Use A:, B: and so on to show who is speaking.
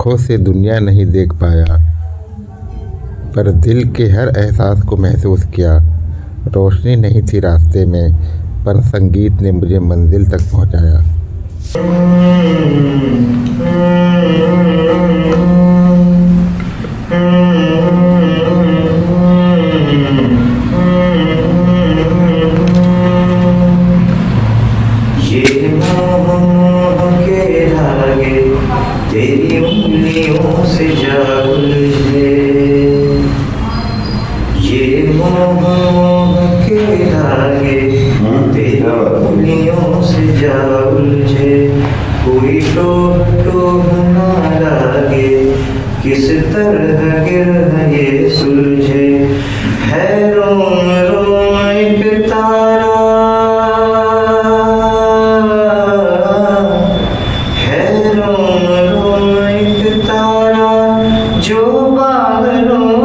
A: आँखों से दुनिया नहीं देख पाया, पर दिल के हर एहसास को महसूस किया। रोशनी नहीं थी रास्ते में, पर संगीत ने मुझे मंजिल तक पहुंचाया।
B: ये मोह के धागे तेरी उंगलियों से जा उलझे, ये मोह के धागे तेरी उंगलियों से जा उलझे। कोई टोह ना लागे, किस तरह गिर ये सुलझे। है रोम रोम एक तारा, है रोम रोम एक तारा जो बादलों